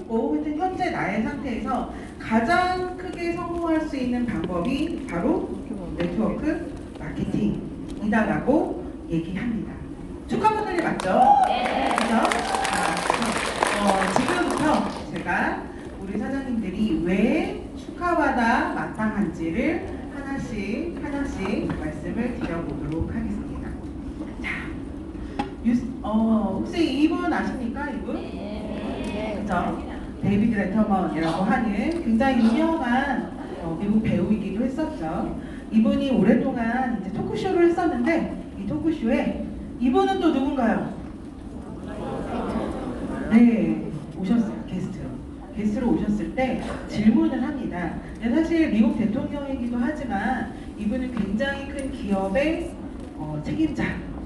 없고 하여튼 현재 나의 상태에서 가장 크게 성공할 수 있는 방법이 바로 네트워크 마케팅이다라고 얘기합니다. 축하문들이 맞죠? 네. 그죠? 지금부터 제가 우리 사장님들이 왜 축하받아 마땅한지를 하나씩 말씀을 드려보도록 하겠습니다. 자, 혹시 이분 아십니까? 이분? 네. 그죠? 데이비드 레터먼이라고 하는 굉장히 유명한 미국 배우이기도 했었죠. 이분이 오랫동안 이제 토크쇼를 했었는데 이 토크쇼에 이분은 또 누군가요? 네, 오셨어요. 게스트로 오셨을 때 질문을 합니다. 사실 미국 대통령이기도 하지만 이분은 굉장히 큰 기업의 책임자,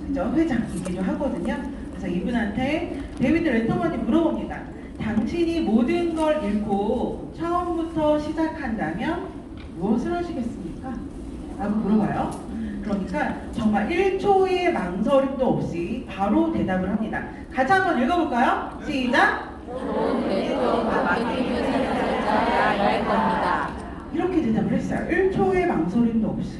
그죠? 회장이기도 하거든요. 그래서 이분한테 데이비드 레터먼이 물어봅니다. 당신이 모든 걸 잃고 처음부터 시작한다면 무엇을 하시겠습니까? 라고 물어봐요. 그러니까 정말 1초의 망설임도 없이 바로 대답을 합니다. 같이 한번 읽어볼까요? 시작! 이렇게 대답을 했어요. 1초의 망설임도 없이.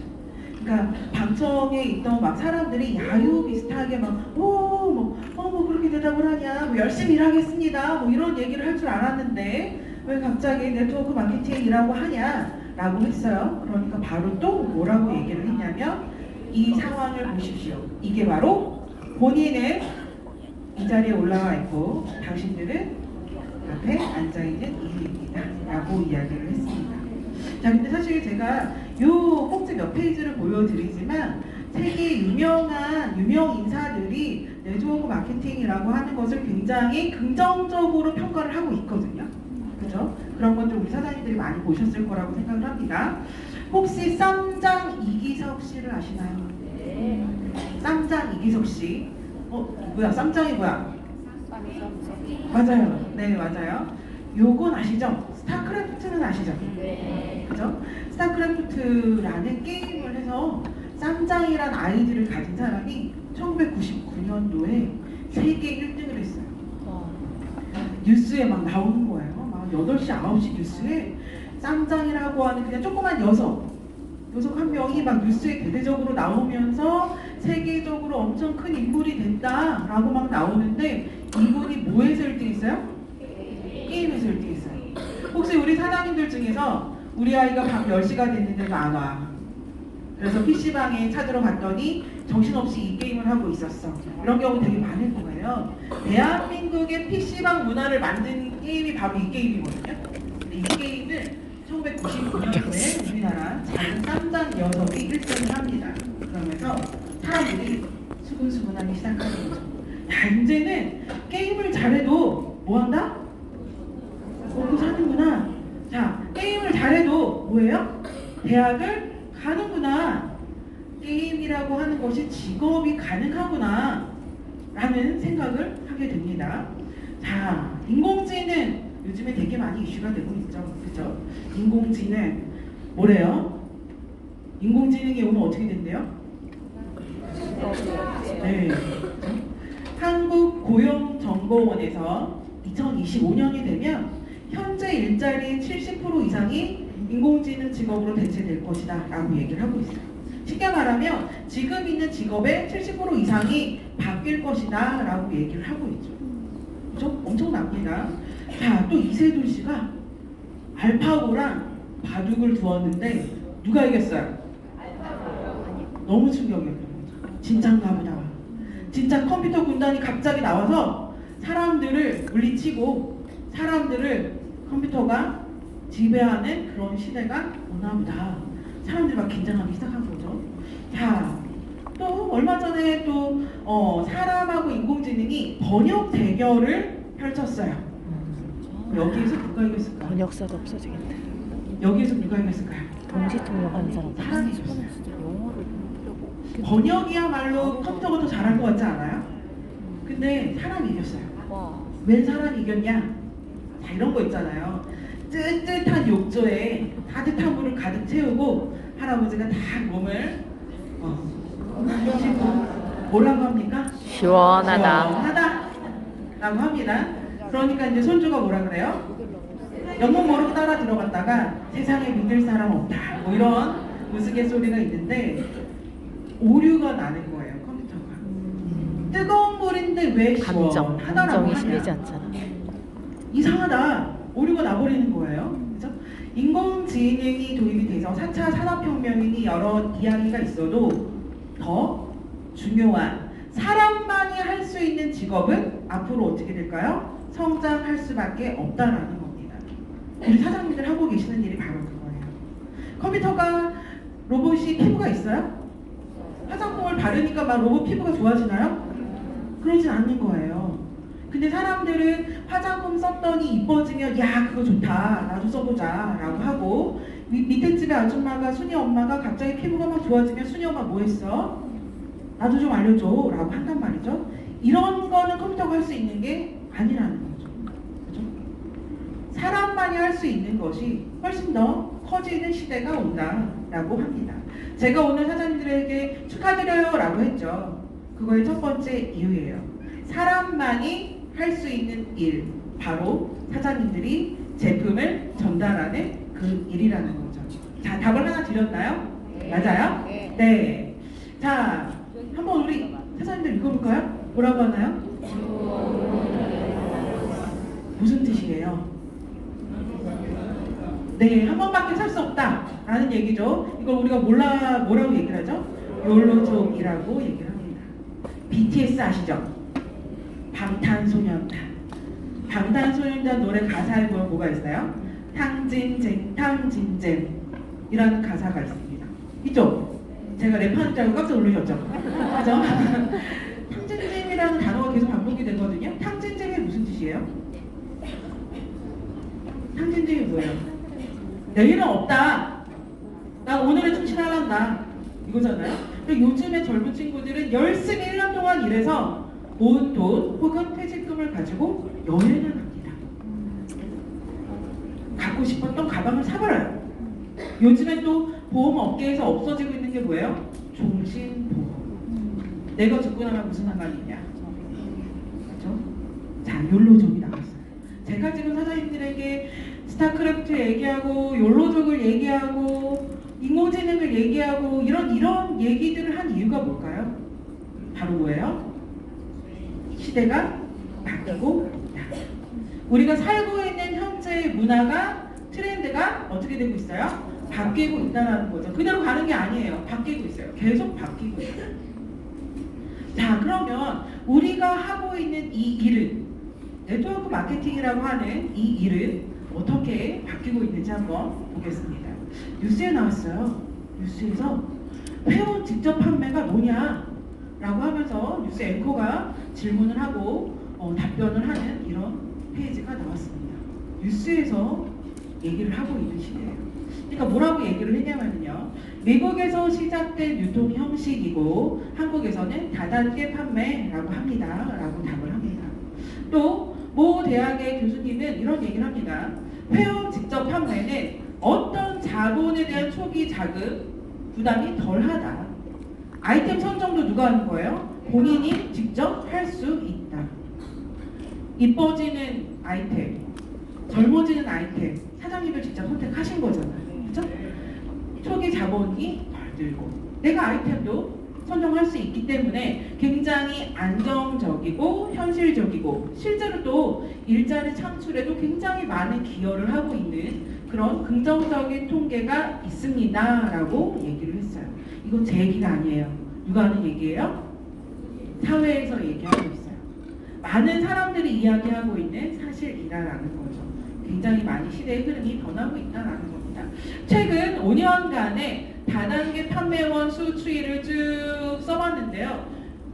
그러니까 방청에 있던 막 사람들이 야유 비슷하게 뭐 그렇게 대답을 하냐, 뭐 열심히 일하겠습니다, 뭐 이런 얘기를 할 줄 알았는데 왜 갑자기 네트워크 마케팅이라고 하냐라고 했어요. 그러니까 바로 또 뭐라고 얘기를 했냐면 이 상황을 보십시오. 이게 바로 본인은 이 자리에 올라와 있고 당신들은 앞에 앉아있는 일입니다 라고 이야기를 했습니다. 자, 근데 사실 제가 요 꼭지 몇 페이지를 보여드리지만 세계 유명 인사들이 네트워크 마케팅이라고 하는 것을 굉장히 긍정적으로 평가를 하고 있거든요. 그죠? 그런 것들 우리 사장님들이 많이 보셨을 거라고 생각을 합니다. 혹시 쌈장 이기석 씨를 아시나요? 네. 쌈장 이기석 씨. 뭐야? 쌈장이 뭐야? 맞아요. 네, 맞아요. 요건 아시죠? 스타크래프트는 아시죠? 네. 그죠? 스타크래프트라는 게임을 해서 쌈장이란 아이디를 가진 사람이 1999년도에 세계 1등을 했어요. 뉴스에 막 나오는 거예요. 막 8시, 9시 뉴스에 쌈장이라고 하는 그냥 조그만 녀석 한 명이 막 뉴스에 대대적으로 나오면서 세계적으로 엄청 큰 인물이 됐다라고 막 나오는데 이분이 뭐에서 1등했어요? 게임에서 1등했어요. 혹시 우리 사장님들 중에서 우리 아이가 밤 10시가 됐는데도 안 와. 그래서 PC방에 찾으러 갔더니 정신없이 이 게임을 하고 있었어. 이런 경우 되게 많을 거예요. 대한민국의 PC방 문화를 만든 게임이 바로 이 게임이거든요. 근데 이 게임은 1999년도에 우리나라 작은 쌈장 녀석이 1등을 합니다. 그러면서 사람들이 수근수근하기 시작하는 거죠. 야, 이제는 게임을 잘해도 뭐한다? 먹고 사는구나. 자, 게임을 잘해도 뭐예요? 대학을 가는구나. 게임이라고 하는 것이 직업이 가능하구나 라는 생각을 하게 됩니다. 자, 인공지능 요즘에 되게 많이 이슈가 되고 있죠. 그죠? 인공지능 뭐래요? 인공지능이 오늘 어떻게 된대요? 네. 한국고용정보원에서 2025년이 되면 현재 일자리의 70% 이상이 인공지능 직업으로 대체될 것이다 라고 얘기를 하고 있어요. 쉽게 말하면 지금 있는 직업의 70% 이상이 바뀔 것이다 라고 얘기를 하고 있죠. 그죠? 엄청납니다. 자, 또 이세돌 씨가 알파고랑 바둑을 두었는데 누가 이겼어요? 너무 충격이었거든요. 진짜인가 보다. 진짜 컴퓨터 군단이 갑자기 나와서 사람들을 물리치고 사람들을 컴퓨터가 지배하는 그런 시대가 오나 보다. 사람들이 막 긴장하기 시작한 거죠. 자, 또 얼마 전에 또 사람하고 인공지능이 번역 대결을 펼쳤어요. 여기에서 누가 이겼을까요? 번역사도 없어지겠네. 여기에서 누가 이겼을까요? 동시통역하는 사람. 사람이 번역이야말로 컴퓨터가 더 잘할 것 같지 않아요? 근데 사람이 이겼어요. 왜 사람이 이겼냐? 자, 이런 거 있잖아요. 뜨뜻한 욕조에 따뜻한 물을 가득 채우고 할아버지가 다 몸을 씻고 뭐라고 합니까? 시원하다. 시원하다 라고 합니다. 그러니까 이제 손주가 뭐라 그래요? 영문 모르고 따라 들어갔다가 세상에 믿을 사람 없다. 뭐 이런 우스갯소리가 있는데 오류가 나는 거예요, 컴퓨터가. 뜨거운 물인데 왜 감정이 시원하다라고 실리지 하냐. 않잖아. 이상하다. 오류가 나버리는 거예요. 그죠? 인공지능이 도입이 돼서 4차 산업혁명이니 여러 이야기가 있어도 더 중요한 사람만이 할 수 있는 직업은 앞으로 어떻게 될까요? 성장할 수밖에 없다라는 겁니다. 우리 사장님들 하고 계시는 일이 바로 그거예요. 컴퓨터가 로봇이 피부가 있어요? 화장품을 바르니까 막 로봇 피부가 좋아지나요? 그러진 않는 거예요. 근데 사람들은 화장품 썼더니 이뻐지면 야 그거 좋다 나도 써보자 라고 하고 밑에 집에 아줌마가 순이 엄마가 갑자기 피부가 막 좋아지면 순이 엄마 뭐 했어? 나도 좀 알려줘 라고 한단 말이죠. 이런 거는 컴퓨터가 할 수 있는 게 아니라는 거죠. 그죠? 사람만이 할 수 있는 것이 훨씬 더 커지는 시대가 온다라고 합니다. 제가 오늘 사장님들에게 축하드려요 라고 했죠. 그거의 첫 번째 이유예요. 사람만이 할 수 있는 일, 바로 사장님들이 제품을 전달하는 그 일이라는 거죠. 자, 답을 하나 드렸나요? 네. 맞아요? 네. 네. 자, 한번 우리 사장님들 읽어볼까요? 뭐라고 하나요? 무슨 뜻이에요? 네, 한 번밖에 살 수 없다 라는 얘기죠. 이걸 우리가 뭐라고 얘기를 하죠? 욜로족이라고 얘기를 합니다. BTS 아시죠? 방탄소년단. 방탄소년단 노래 가사에 보면 뭐가 있어요? 탕진쟁 탕진쟁 이라는 가사가 있습니다. 있죠? 제가 랩하는 줄 알고 깜짝 놀라셨죠? 그죠? 탕진쟁이라는 단어가 계속 반복이 되거든요. 탕진쟁이 무슨 뜻이에요? 탕진쟁이 뭐예요? 내일은 없다. 나 오늘에 충실하란다. 이거잖아요. 그리고 요즘에 젊은 친구들은 열심히 1년 동안 일해서 모은 돈 혹은 퇴직금을 가지고 여행을 합니다. 갖고 싶었던 가방을 사버려요. 요즘에 또 보험업계에서 없어지고 있는 게 뭐예요? 종신보험. 내가 죽고 나면 무슨 상관이 있냐? 그렇죠? 자, 욜로족이 나왔어요. 제가 지금 사장님들에게 스타크래프트 얘기하고 욜로족을 얘기하고 인공지능을 얘기하고 이런 얘기들을 한 이유가 뭘까요? 바로 뭐예요? 시대가 바뀌고 있다. 우리가 살고 있는 현재의 문화가 트렌드가 어떻게 되고 있어요? 바뀌고 있다는 거죠. 그대로 가는 게 아니에요. 바뀌고 있어요. 계속 바뀌고 있어요. 자, 그러면 우리가 하고 있는 이 일은 네트워크 마케팅이라고 하는 이 일은 어떻게 바뀌고 있는지 한번 보겠습니다. 뉴스에 나왔어요. 뉴스에서 회원 직접 판매가 뭐냐 라고 하면서 뉴스 앵커가 질문을 하고 답변을 하는 이런 페이지가 나왔습니다. 뉴스에서 얘기를 하고 있는 시대예요. 그러니까 뭐라고 얘기를 했냐면요. 미국에서 시작된 유통 형식이고 한국에서는 다단계 판매라고 합니다. 라고 답을 합니다. 또 모 대학의 교수님은 이런 얘기를 합니다. 회원 직접 판매는 어떤 자본에 대한 초기 자금 부담이 덜하다. 아이템 선정도 누가 하는 거예요? 본인이 직접 할 수 있다. 이뻐지는 아이템, 젊어지는 아이템, 사장님을 직접 선택하신 거잖아요. 그렇죠? 초기 자본이 덜 들고 내가 아이템도 선정할 수 있기 때문에 굉장히 안정적이고 현실적이고 실제로 또 일자리 창출에도 굉장히 많은 기여를 하고 있는 그런 긍정적인 통계가 있습니다 라고 얘기를 했어요. 이건 제 얘기가 아니에요. 누가 하는 얘기예요? 사회에서 얘기하고 있어요. 많은 사람들이 이야기하고 있는 사실이라는 거죠. 굉장히 많이 시대의 흐름이 변하고 있다는 겁니다. 최근 5년간의 다단계 판매원 수 추이를 쭉 써봤는데요.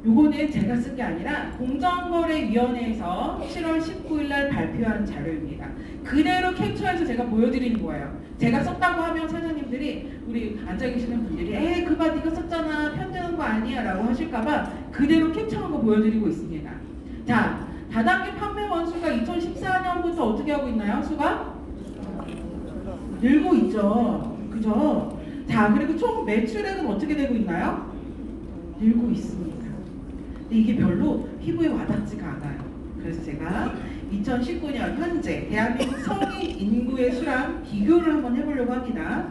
요거는 제가 쓴 게 아니라 공정거래위원회에서 7월 19일 날 발표한 자료입니다. 그대로 캡처해서 제가 보여드리는 거예요. 제가 썼다고 하면 사장님들이 우리 앉아계시는 분들이 그봐 네가 썼잖아 편드는 거 아니야 라고 하실까봐 그대로 캡처한 거 보여드리고 있습니다. 자, 다단계 판매 원수가 2014년부터 어떻게 하고 있나요? 수가? 늘고 있죠. 그죠? 자, 그리고 총 매출액은 어떻게 되고 있나요? 늘고 있습니다. 근데 이게 별로 피부에 와닿지가 않아요. 그래서 제가 2019년 현재 대한민국 성인 인구의 수랑 비교를 한번 해보려고 합니다.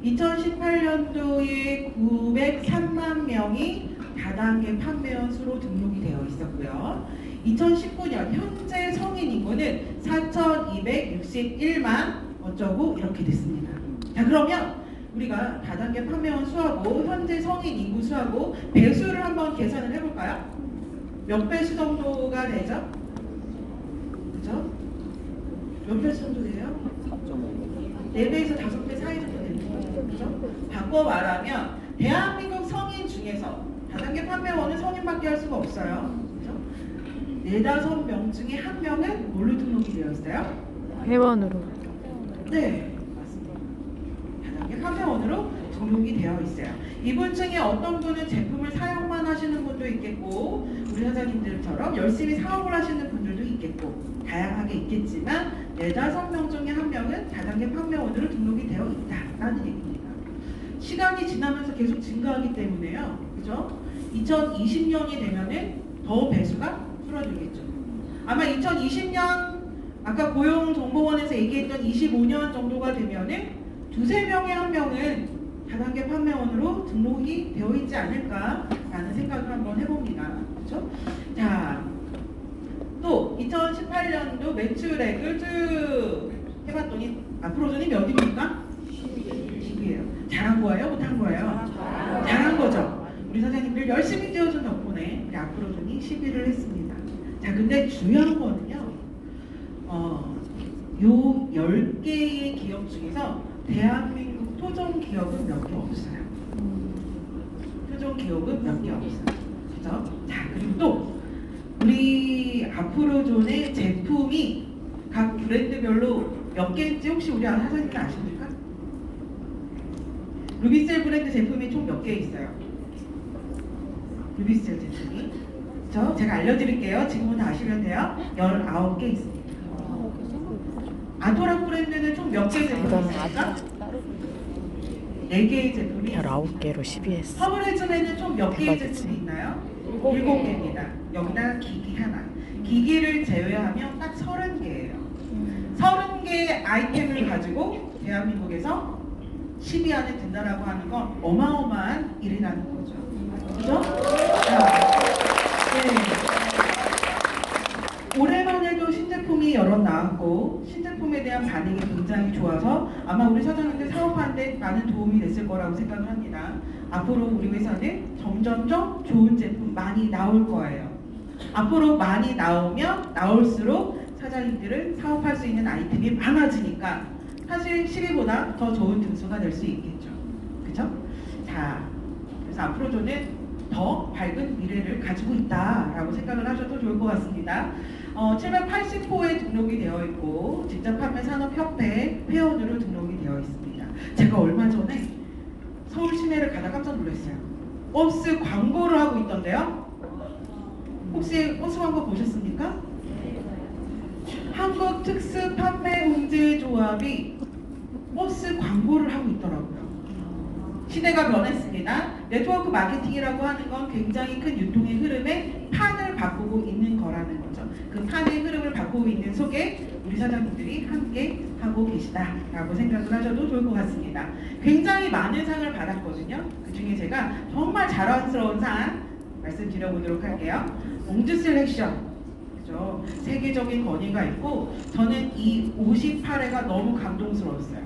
2018년도에 903만 명이 다단계 판매원 수로 등록이 되어 있었고요. 2019년 현재 성인 인구는 4,261만 어쩌고 이렇게 됐습니다. 자, 그러면 우리가 다단계 판매원 수하고 현재 성인 인구 수하고 배수를 한번 계산을 해볼까요? 몇 배수 정도가 되죠? 그죠? 몇 배수 정도 돼요? 4배에서 5배 사이 정도 되는 거죠. 그죠? 바꿔 말하면 대한민국 성인 중에서 다단계 판매원은 성인밖에 할 수가 없어요. 그죠? 4-5명 중에 1명은 뭘로 등록이 되어 있어요? 회원으로. 네, 맞습니다. 다단계 판매원으로 등록이 되어 있어요. 이분 중에 어떤 분은 제품을 사용만 하시는 분도 있겠고 우리 사장님들처럼 열심히 사업을 하시는 분들도 있겠고 다양하게 있겠지만 4-5명 중에 1명은 다단계 판매원으로 등록이 되어 있다라는 얘기입니다. 시간이 지나면서 계속 증가하기 때문에요. 그죠? 2020년이 되면은 더 배수가 줄어들겠죠. 아마 2020년 아까 고용정보원에서 얘기했던 25년 정도가 되면은 2-3명에 1명은 다단계 판매원으로 등록이 되어 있지 않을까라는 생각을 한번 해봅니다. 그렇죠? 자, 또 2018년도 매출액을 쭉 해봤더니 앞으로전이 몇입니까? 10이에요. 잘한 거예요? 못한 거예요? 잘한 거죠. 우리 사장님들 열심히 뛰어준 덕분에 우리 앞으로전이 10위를 했습니다. 자, 근데 중요한 거는요. 요 10개의 기업 중에서 대한민국 토종 기업은 몇 개 없어요. 토종 기업은 몇 개 없어요. 그죠? 자, 그리고 또 우리 앞으로존의 제품이 각 브랜드별로 몇 개인지 혹시 우리 사장님이 아십니까? 루비셀 브랜드 제품이 총 몇 개 있어요? 루비셀 제품이 제가 알려드릴게요. 지금부터 아시면 돼요. 19개 있습니다. 아도락 브랜드는 총 몇 개의 제품이 있습니까? 4개의 제품이 19개로 12했어. 허브레즘에는 총 몇 개의 제품이 있나요? 7개입니다. 여기다 기기 하나. 기기를 제외하면 딱 30개예요. 30개의 아이템을 가지고 대한민국에서 10위 안에 든다라고 하는 건 어마어마한 일이라는 거죠. 그죠? 네. 올해만 해도 신제품이 여러 나왔고 신제품에 대한 반응이 굉장히 좋아서 아마 우리 사장님들 사업하는데 많은 도움이 됐을 거라고 생각을 합니다. 앞으로 우리 회사는 점점점 좋은 제품 많이 나올 거예요. 앞으로 많이 나오면 나올수록 사장님들은 사업할 수 있는 아이템이 많아지니까 사실 10위보다 더 좋은 등수가 될 수 있겠죠. 그죠? 자, 그래서 앞으로 저는 더 밝은 미래를 가지고 있다라고 생각을 하셔도 좋을 것 같습니다. 780호에 등록이 되어 있고 직접 판매 산업협회 회원으로 등록이 되어 있습니다. 제가 얼마 전에 서울 시내를 가다 깜짝 놀랐어요. 버스 광고를 하고 있던데요. 혹시 버스 광고 보셨습니까? 한국특수판매공제조합이 버스 광고를 하고 있더라고요. 시대가 변했습니다. 네트워크 마케팅이라고 하는 건 굉장히 큰 유통의 흐름에 판을 바꾸고 있는 거라는 거죠. 그 판의 흐름을 바꾸고 있는 속에 우리 사장님들이 함께 하고 계시다라고 생각을 하셔도 좋을 것 같습니다. 굉장히 많은 상을 받았거든요. 그 중에 제가 정말 자랑스러운 상 말씀드려보도록 할게요. 옹주 셀렉션. 그죠? 세계적인 권위가 있고 저는 이 58회가 너무 감동스러웠어요.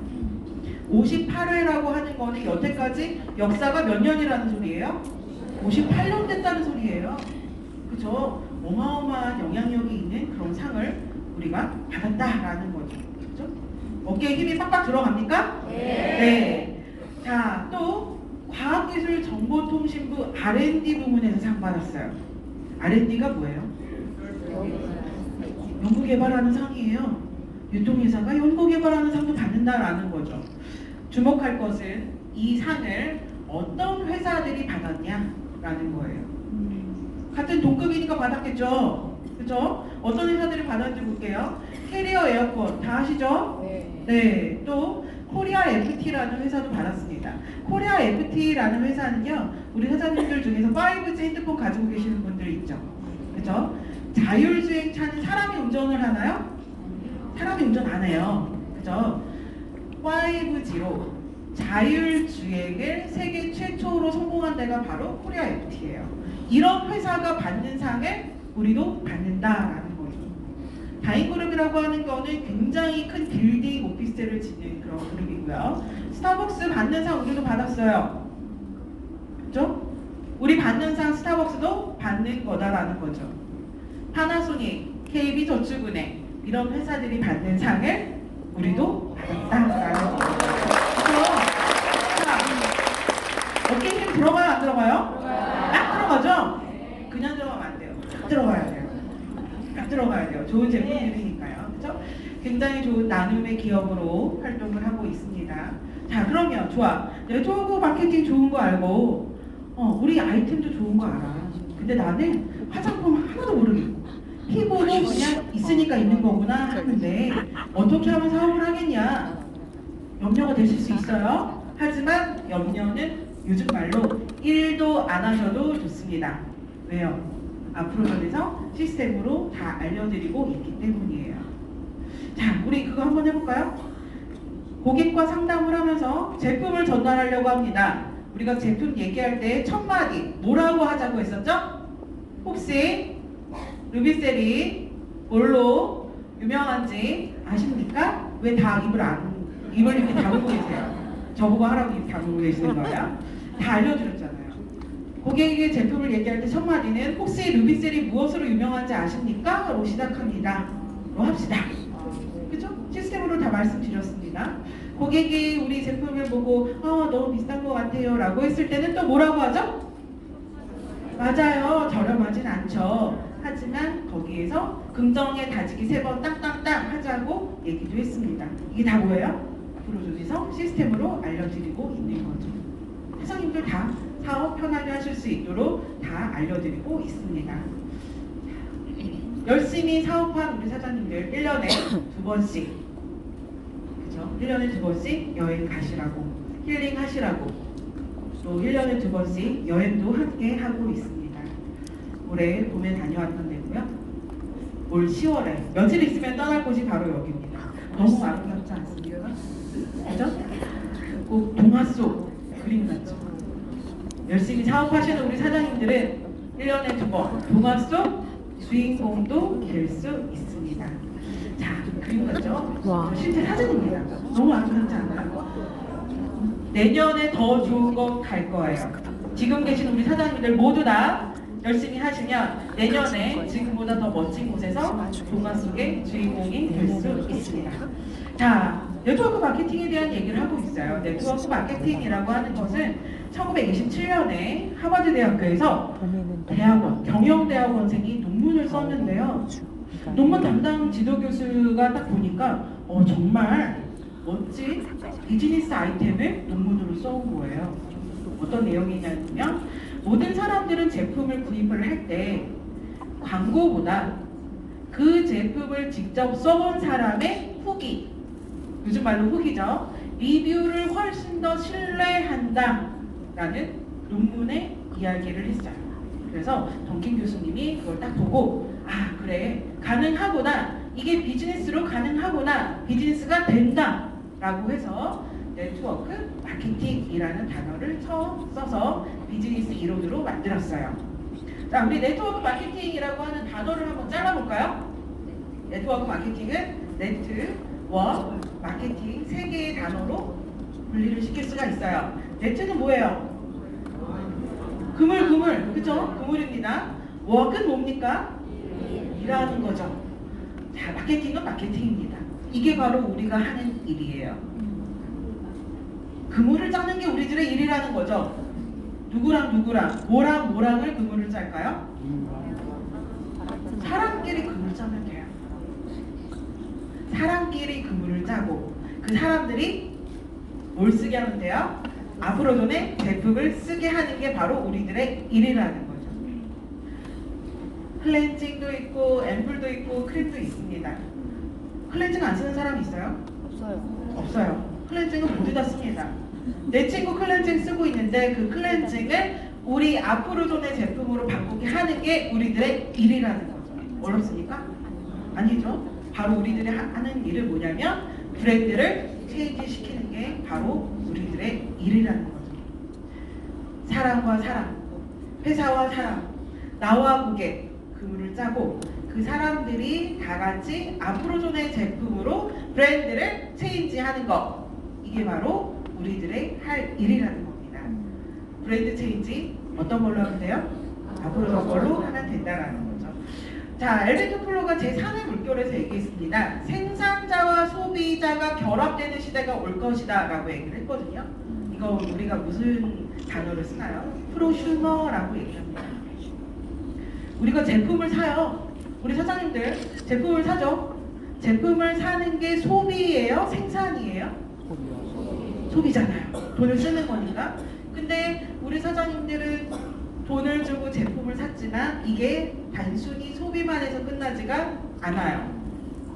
58회라고 하는 거는 여태까지 역사가 몇 년이라는 소리예요? 58년 됐다는 소리예요. 그죠? 어마어마한 영향력이 있는 그런 상을 우리가 받았다라는 거죠. 그죠? 어깨에 힘이 빡빡 들어갑니까? 네. 자, 또 과학기술정보통신부 R&D 부문에서 상 받았어요. R&D가 뭐예요? 연구개발하는 상이에요. 유통회사가 연구개발하는 상도 받는다라는 거죠. 주목할 것은 이 상을 어떤 회사들이 받았냐라는 거예요. 같은 동급이니까 받았겠죠. 그죠? 어떤 회사들이 받았는지 볼게요. 캐리어 에어컨 다 아시죠? 네. 또 코리아 FT라는 회사도 받았습니다. 코리아 FT라는 회사는요. 우리 사장님들 중에서 5G 핸드폰 가지고 계시는 분들 있죠. 그죠? 자율주행차는 사람이 운전을 하나요? 사람이 운전 안 해요. 그죠? 5G로 자율주행을 세계 최초로 성공한 데가 바로 코리아 FT예요. 이런 회사가 받는 상을 우리도 받는다라는 거죠. 다인그룹이라고 하는 거는 굉장히 큰 빌딩 오피스텔을 짓는 그런 그룹이고요. 스타벅스 받는 상 우리도 받았어요. 그죠? 우리 받는 상 스타벅스도 받는 거다라는 거죠. 파나소닉, KB저축은행 이런 회사들이 받는 상을 우리도 받았다라는 거죠. 자, 어깨 힘 들어가요? 안 들어가요? 딱 들어가죠? 그냥 들어가면 안 돼요. 딱 들어가야 돼요. 딱 들어가야 돼요. 좋은 제품들이니까요. 그죠? 굉장히 좋은 나눔의 기업으로 활동을 하고 있습니다. 자, 그러면 좋아. 네트워크 마케팅 좋은 거 알고 우리 아이템도 좋은 거 알아. 근데 나는 화장품 하나도 모르겠고 피부도 그냥 있으니까 있는 거구나 하는데 어떻게 하면 사업을 하겠냐 염려가 되실 수 있어요. 하지만 염려는 요즘 말로 1도 안 하셔도 좋습니다. 왜요? 앞으로전에서 시스템으로 다 알려드리고 있기 때문이에요. 자, 우리 그거 한번 해볼까요? 고객과 상담을 하면서 제품을 전달하려고 합니다. 우리가 제품 얘기할 때 첫 마디 뭐라고 하자고 했었죠? 혹시 루비셀이 뭘로 유명한지 아십니까? 왜 다 입을 이렇게 다물고 계세요? 저보고 하라고 입 다물고 계시는 거예요? 다 알려드렸잖아요. 고객에게 제품을 얘기할 때 첫 마디는 혹시 루비셀이 무엇으로 유명한지 아십니까? 로 시작합니다. 로 합시다. 그죠? 시스템으로 다 말씀드렸습니다. 고객이 우리 제품을 보고 너무 비싼 것 같아요 라고 했을 때는 또 뭐라고 하죠? 맞아요. 저렴하진 않죠. 하지만 거기에서 긍정의 다지기 3번 땅땅땅 하자고 얘기도 했습니다. 이게 다 뭐예요? 앞으로전에서 시스템으로 알려드리고 있는 거죠. 사장님들 다 사업 편하게 하실 수 있도록 다 알려드리고 있습니다. 열심히 사업한 우리 사장님들 1년에 2번씩 그죠? 1년에 2번씩 여행 가시라고 힐링 하시라고 또 1년에 2번씩 여행도 함께 하고 있습니다. 올해 봄에 다녀왔던 데고요. 올 10월에 며칠 있으면 떠날 곳이 바로 여기입니다. 너무 아름답지 않습니까? 그죠? 꼭 동화 속 그림 같죠? 열심히 사업하시는 우리 사장님들은 1년에 2번 동화 속 주인공도 될 수 있습니다. 자, 그림 같죠? 와. 실제 사진입니다. 너무 아름답지 않나요? 내년에 더 좋은 거 갈 거예요. 지금 계신 우리 사장님들 모두 다 열심히 하시면 내년에 지금보다 더 멋진 곳에서 동화 속의 주인공이 될 수 있습니다. 자, 네트워크 마케팅에 대한 얘기를 하고 있어요. 네트워크 마케팅이라고 하는 것은 1927년에 하버드 대학교에서 대학원, 경영대학원생이 논문을 썼는데요. 논문 담당 지도교수가 딱 보니까 정말 멋진 비즈니스 아이템을 논문으로 써온 거예요. 어떤 내용이냐면 모든 사람들은 제품을 구입을 할 때 광고보다 그 제품을 직접 써본 사람의 후기, 요즘 말로 후기죠. 리뷰를 훨씬 더 신뢰한다 라는 논문의 이야기를 했어요. 그래서 던킨 교수님이 그걸 딱 보고 그래 가능하구나, 이게 비즈니스로 가능하구나, 비즈니스가 된다 라고 해서 네트워크 마케팅이라는 단어를 처음 써서 비즈니스 이론으로 만들었어요. 자, 우리 네트워크 마케팅이라고 하는 단어를 한번 잘라볼까요? 네트워크 마케팅은 네트워크 마케팅 3개의 단어로 분리를 시킬 수가 있어요. 네트는 뭐예요? 그물, 그죠? 그물입니다. 워크는 뭡니까? 일하는 거죠. 자, 마케팅은 마케팅입니다. 이게 바로 우리가 하는 일이에요. 그물을 짜는 게 우리들의 일이라는 거죠. 누구랑 뭐랑을 그물을 짤까요? 사람끼리 그물 짜면 돼요. 사람끼리 그물을 짜고 그 사람들이 뭘 쓰게 하면 돼요? 앞으로전에 제품을 쓰게 하는 게 바로 우리들의 일이라는 거죠. 클렌징도 있고 앰플도 있고 크림도 있습니다. 클렌징 안 쓰는 사람 있어요? 없어요. 클렌징은 모두 다 씁니다. 내 친구 클렌징 쓰고 있는데 그 클렌징을 우리 앞으로전의 제품으로 바꾸게 하는 게 우리들의 일이라는 거죠. 어렵습니까? 아니죠. 바로 우리들이 하는 일은 뭐냐면 브랜드를 체인지 시키는 게 바로 우리들의 일이라는 거죠. 사람과 사람, 회사와 사람, 나와 고객, 그물을 짜고 그 사람들이 다 같이 앞으로존의 제품으로 브랜드를 체인지하는 거, 이게 바로 우리들의 할 일이라는 겁니다. 브랜드 체인지 어떤 걸로 하면 돼요? 앞으로존 걸로 하면 된다라는 거죠. 자, 엘베트 플로가 제3의 물결에서 얘기했습니다. 생산자와 소비자가 결합되는 시대가 올 것이다 라고 얘기를 했거든요. 이거 우리가 무슨 단어를 쓰나요? 프로슈머라고 얘기합니다. 우리가 제품을 사요. 우리 사장님들 제품을 사죠. 제품을 사는 게 소비예요? 생산이에요? 소비잖아요. 돈을 쓰는 거니까. 근데 우리 사장님들은 돈을 주고 제품을 샀지만 이게 단순히 소비만 해서 끝나지가 않아요.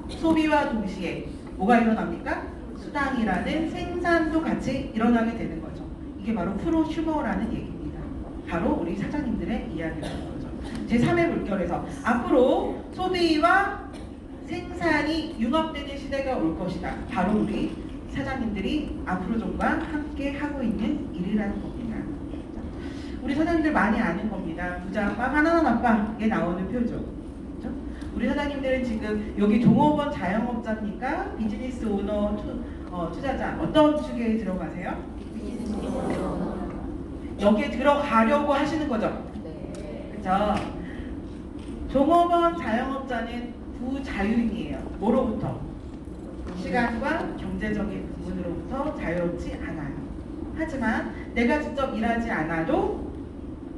소비와 동시에 뭐가 일어납니까? 수당이라는 생산도 같이 일어나게 되는 거죠. 이게 바로 프로슈머라는 얘기입니다. 바로 우리 사장님들의 이야기라는 거죠. 제3의 물결에서 앞으로 소비와 생산이 융합되는 시대가 올 것이다. 바로 우리 사장님들이 앞으로존과 함께 하고 있는 일이라는 겁니다. 우리 사장님들 많이 아는 겁니다. 부자 아빠, 가난한 아빠에 나오는 표죠. 그렇죠? 우리 사장님들은 지금 여기 종업원 자영업자입니까? 비즈니스 오너, 투자자 어떤 축에 들어가세요? 여기에 들어가려고 하시는 거죠. 그렇죠? 종업원 자영업자는 부자유인이에요. 뭐로부터? 시간과 경제적인 부분으로부터 자유롭지 않아요. 하지만 내가 직접 일하지 않아도,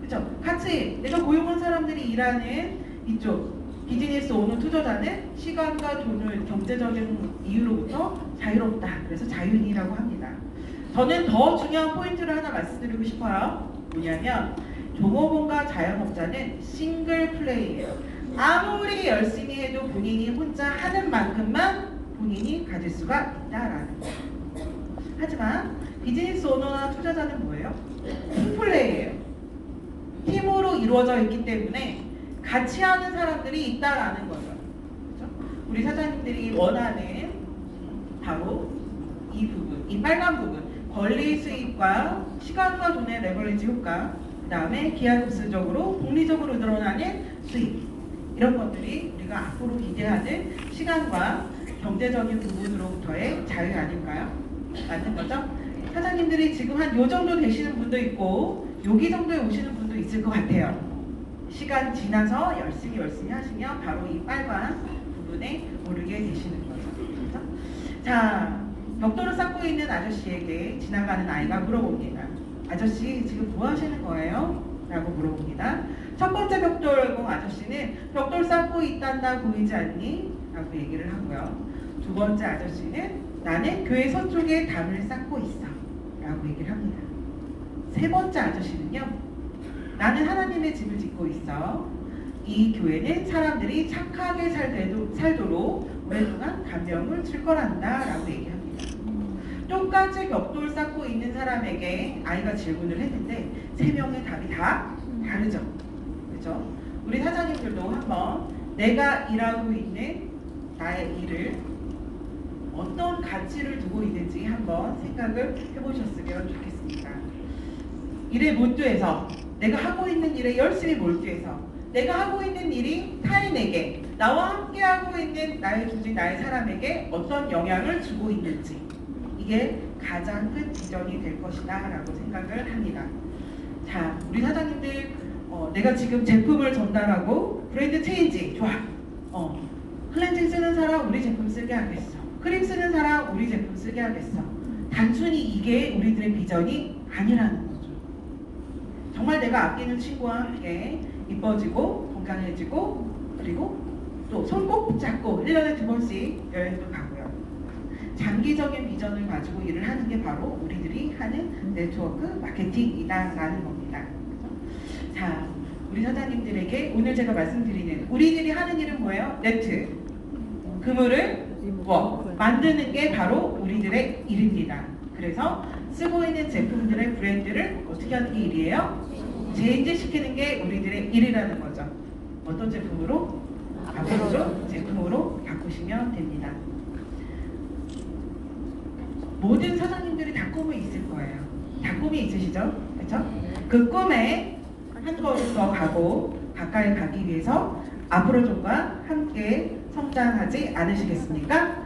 그죠? 같이 내가 고용한 사람들이 일하는 이쪽 비즈니스 오너 투자자는 시간과 돈을 경제적인 이유로부터 자유롭다. 그래서 자유인이라고 합니다. 저는 더 중요한 포인트를 하나 말씀드리고 싶어요. 뭐냐면 종업원과 자영업자는 싱글 플레이예요. 아무리 열심히 해도 본인이 혼자 하는 만큼만 본인이 가질 수가 있다라는 거예요. 하지만 비즈니스 오너나 투자자는 뭐예요? 팀플레이예요. 팀으로 이루어져 있기 때문에 같이 하는 사람들이 있다라는 거죠. 그렇죠? 우리 사장님들이 원하는 바로 이 부분, 이 빨간 부분, 권리 수익과 시간과 돈의 레버리지 효과, 그 다음에 기하급수적으로 복리적으로 늘어나는 수익, 이런 것들이 우리가 앞으로 기대하는 시간과 경제적인 부분으로부터의 자유 아닐까요? 맞는 거죠? 사장님들이 지금 한 요 정도 되시는 분도 있고 여기 정도에 오시는 분도 있을 것 같아요. 시간 지나서 열심히 하시면 바로 이 빨간 부분에 오르게 되시는 거죠. 그렇죠? 자, 벽돌을 쌓고 있는 아저씨에게 지나가는 아이가 물어봅니다. 아저씨 지금 뭐 하시는 거예요? 라고 물어봅니다. 첫 번째 벽돌공 아저씨는 벽돌 쌓고 있단다 보이지 않니? 라고 얘기를 하고요. 두 번째 아저씨는 나는 교회 서쪽에 담을 쌓고 있어 라고 얘기를 합니다. 세 번째 아저씨는요, 나는 하나님의 집을 짓고 있어. 이 교회는 사람들이 착하게 살도록 오랫동안 감명을 줄 거란다 라고 얘기합니다. 똑같이 벽돌 쌓고 있는 사람에게 아이가 질문을 했는데 세 명의 답이 다 다르죠. 그렇죠? 우리 사장님들도 한번 내가 일하고 있는 나의 일을 어떤 가치를 두고 있는지 한번 생각을 해보셨으면 좋겠습니다. 일에 몰두해서, 내가 하고 있는 일에 열심히 몰두해서 내가 하고 있는 일이 타인에게, 나와 함께 하고 있는 나의 주지, 나의 사람에게 어떤 영향을 주고 있는지, 이게 가장 큰 비전이 될 것이다 라고 생각을 합니다. 자, 우리 사장님들 내가 지금 제품을 전달하고 브랜드 체인지, 좋아. 클렌징 쓰는 사람 우리 제품 쓰게 하겠어. 크림 쓰는 사람 우리 제품 쓰게 하겠어. 단순히 이게 우리들의 비전이 아니라는 거죠. 정말 내가 아끼는 친구와 함께 이뻐지고 건강해지고, 그리고 또 손 꼭 붙잡고 1년에 2번씩 여행도 가고요. 장기적인 비전을 가지고 일을 하는 게 바로 우리들이 하는 네트워크 마케팅이다라는 겁니다. 자, 우리 사장님들에게 오늘 제가 말씀드리는 우리들이 하는 일은 뭐예요? 네트, 그물을 만드는 게 바로 우리들의 일입니다. 그래서 쓰고 있는 제품들의 브랜드를 어떻게 하는 게 일이에요? 체인지 시키는 게 우리들의 일이라는 거죠. 어떤 제품으로? 앞으로도 제품으로 바꾸시면 됩니다. 모든 사장님들이 다 꿈이 있을 거예요. 다 꿈이 있으시죠? 그렇죠? 그 꿈에 한 걸음 더 가고 가까이 가기 위해서 앞으로 좀과 함께 성장하지 않으시겠습니까?